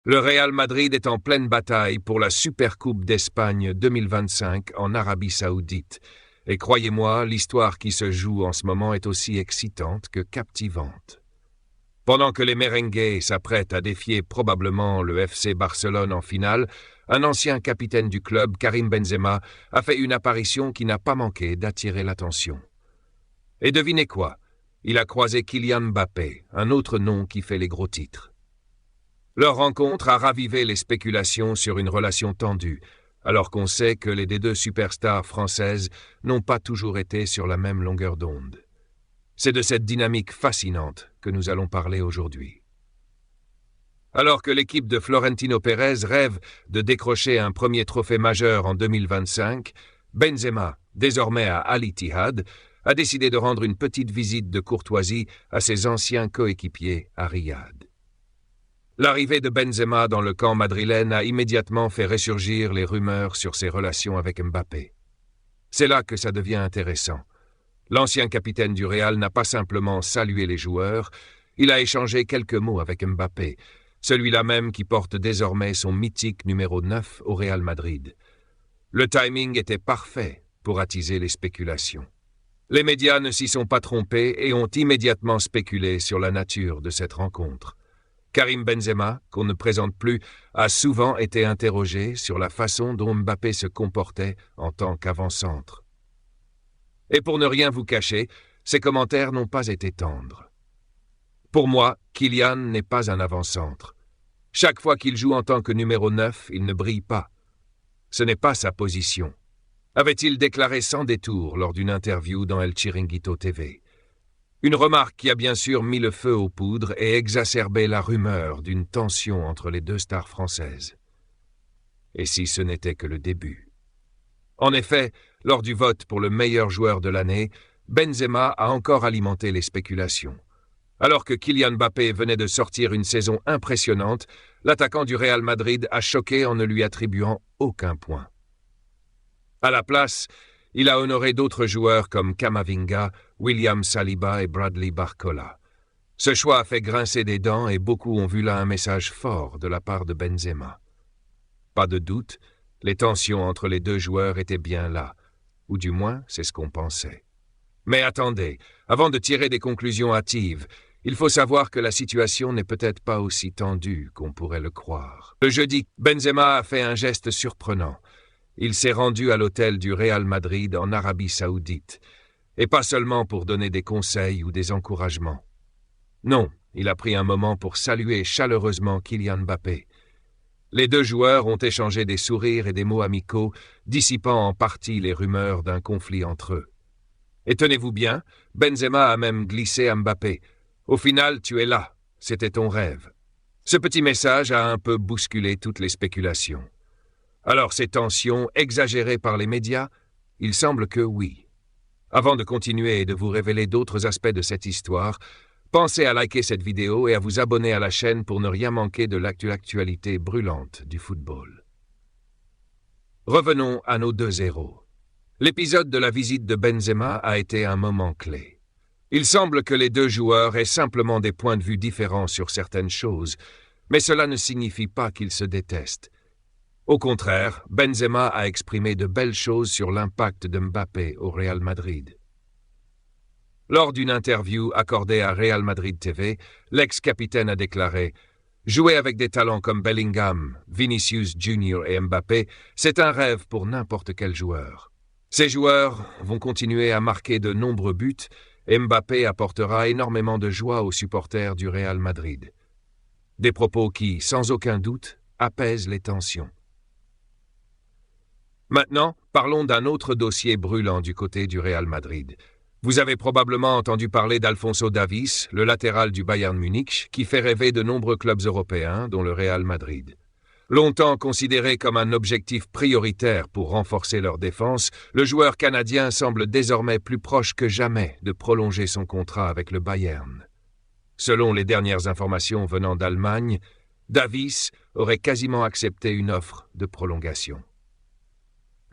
Le Real Madrid est en pleine bataille pour la Supercoupe d'Espagne 2025 en Arabie Saoudite. Et croyez-moi, l'histoire qui se joue en ce moment est aussi excitante que captivante. Pendant que les merengues s'apprêtent à défier probablement le FC Barcelone en finale, un ancien capitaine du club, Karim Benzema, a fait une apparition qui n'a pas manqué d'attirer l'attention. Et devinez quoi? Il a croisé Kylian Mbappé, un autre nom qui fait les gros titres. Leur rencontre a ravivé les spéculations sur une relation tendue, alors qu'on sait que les deux superstars françaises n'ont pas toujours été sur la même longueur d'onde. C'est de cette dynamique fascinante que nous allons parler aujourd'hui. Alors que l'équipe de Florentino Pérez rêve de décrocher un premier trophée majeur en 2025, Benzema, désormais à Al Ittihad, a décidé de rendre une petite visite de courtoisie à ses anciens coéquipiers à Riyad. L'arrivée de Benzema dans le camp madrilène a immédiatement fait ressurgir les rumeurs sur ses relations avec Mbappé. C'est là que ça devient intéressant. L'ancien capitaine du Real n'a pas simplement salué les joueurs, il a échangé quelques mots avec Mbappé, celui-là même qui porte désormais son mythique numéro 9 au Real Madrid. Le timing était parfait pour attiser les spéculations. Les médias ne s'y sont pas trompés et ont immédiatement spéculé sur la nature de cette rencontre. Karim Benzema, qu'on ne présente plus, a souvent été interrogé sur la façon dont Mbappé se comportait en tant qu'avant-centre. Et pour ne rien vous cacher, ses commentaires n'ont pas été tendres. Pour moi, Kylian n'est pas un avant-centre. Chaque fois qu'il joue en tant que numéro 9, il ne brille pas. Ce n'est pas sa position, avait-il déclaré sans détour lors d'une interview dans El Chiringuito TV. Une remarque qui a bien sûr mis le feu aux poudres et exacerbé la rumeur d'une tension entre les deux stars françaises. Et si ce n'était que le début? En effet, lors du vote pour le meilleur joueur de l'année, Benzema a encore alimenté les spéculations. Alors que Kylian Mbappé venait de sortir une saison impressionnante, l'attaquant du Real Madrid a choqué en ne lui attribuant aucun point. À la place, il a honoré d'autres joueurs comme Camavinga, William Saliba et Bradley Barcola. Ce choix a fait grincer des dents et beaucoup ont vu là un message fort de la part de Benzema. Pas de doute, les tensions entre les deux joueurs étaient bien là, ou du moins c'est ce qu'on pensait. Mais attendez, avant de tirer des conclusions hâtives, il faut savoir que la situation n'est peut-être pas aussi tendue qu'on pourrait le croire. Le jeudi, Benzema a fait un geste surprenant. Il s'est rendu à l'hôtel du Real Madrid en Arabie Saoudite, et pas seulement pour donner des conseils ou des encouragements. Non, il a pris un moment pour saluer chaleureusement Kylian Mbappé. Les deux joueurs ont échangé des sourires et des mots amicaux, dissipant en partie les rumeurs d'un conflit entre eux. Et tenez-vous bien, Benzema a même glissé à Mbappé. « Au final, tu es là, c'était ton rêve ». Ce petit message a un peu bousculé toutes les spéculations. Alors ces tensions, exagérées par les médias? Il semble que oui. Avant de continuer et de vous révéler d'autres aspects de cette histoire, pensez à liker cette vidéo et à vous abonner à la chaîne pour ne rien manquer de l'actualité brûlante du football. Revenons à nos deux héros. L'épisode de la visite de Benzema a été un moment clé. Il semble que les deux joueurs aient simplement des points de vue différents sur certaines choses, mais cela ne signifie pas qu'ils se détestent. Au contraire, Benzema a exprimé de belles choses sur l'impact de Mbappé au Real Madrid. Lors d'une interview accordée à Real Madrid TV, l'ex-capitaine a déclaré « Jouer avec des talents comme Bellingham, Vinicius Junior et Mbappé, c'est un rêve pour n'importe quel joueur. Ces joueurs vont continuer à marquer de nombreux buts et Mbappé apportera énormément de joie aux supporters du Real Madrid. » Des propos qui, sans aucun doute, apaisent les tensions. Maintenant, parlons d'un autre dossier brûlant du côté du Real Madrid. Vous avez probablement entendu parler d'Alphonso Davies, le latéral du Bayern Munich, qui fait rêver de nombreux clubs européens, dont le Real Madrid. Longtemps considéré comme un objectif prioritaire pour renforcer leur défense, le joueur canadien semble désormais plus proche que jamais de prolonger son contrat avec le Bayern. Selon les dernières informations venant d'Allemagne, Davies aurait quasiment accepté une offre de prolongation.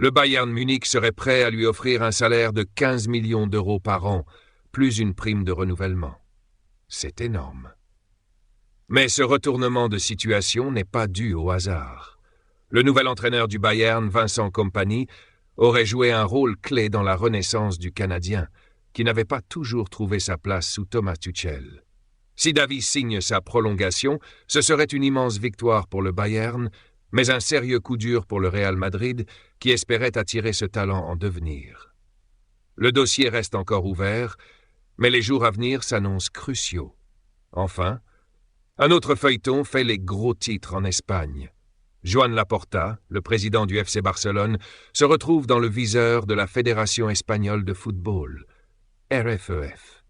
Le Bayern Munich serait prêt à lui offrir un salaire de 15 millions d'euros par an, plus une prime de renouvellement. C'est énorme. Mais ce retournement de situation n'est pas dû au hasard. Le nouvel entraîneur du Bayern, Vincent Kompany, aurait joué un rôle clé dans la renaissance du Canadien, qui n'avait pas toujours trouvé sa place sous Thomas Tuchel. Si Davies signe sa prolongation, ce serait une immense victoire pour le Bayern, mais un sérieux coup dur pour le Real Madrid, qui espérait attirer ce talent en devenir. Le dossier reste encore ouvert, mais les jours à venir s'annoncent cruciaux. Enfin, un autre feuilleton fait les gros titres en Espagne. Joan Laporta, le président du FC Barcelone, se retrouve dans le viseur de la Fédération espagnole de football, RFEF.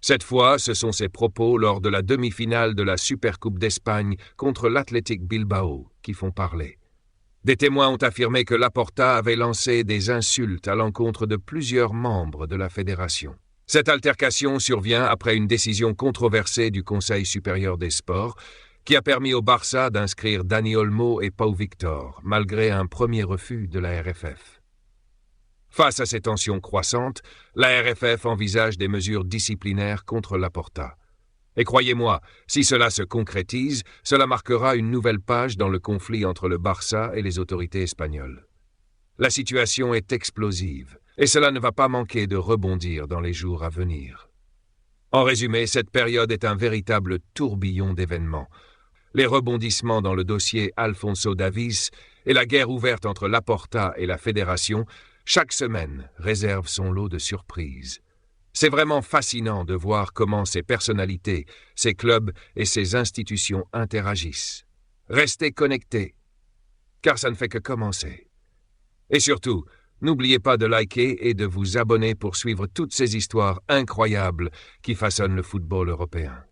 Cette fois, ce sont ses propos lors de la demi-finale de la Supercoupe d'Espagne contre l'Athletic Bilbao qui font parler. Des témoins ont affirmé que Laporta avait lancé des insultes à l'encontre de plusieurs membres de la fédération. Cette altercation survient après une décision controversée du Conseil supérieur des sports qui a permis au Barça d'inscrire Dani Olmo et Pau Victor, malgré un premier refus de la RFF. Face à ces tensions croissantes, la RFF envisage des mesures disciplinaires contre Laporta. Et croyez-moi, si cela se concrétise, cela marquera une nouvelle page dans le conflit entre le Barça et les autorités espagnoles. La situation est explosive, et cela ne va pas manquer de rebondir dans les jours à venir. En résumé, cette période est un véritable tourbillon d'événements. Les rebondissements dans le dossier Alphonso Davies et la guerre ouverte entre Laporta et la fédération, chaque semaine réserve son lot de surprises. C'est vraiment fascinant de voir comment ces personnalités, ces clubs et ces institutions interagissent. Restez connectés, car ça ne fait que commencer. Et surtout, n'oubliez pas de liker et de vous abonner pour suivre toutes ces histoires incroyables qui façonnent le football européen.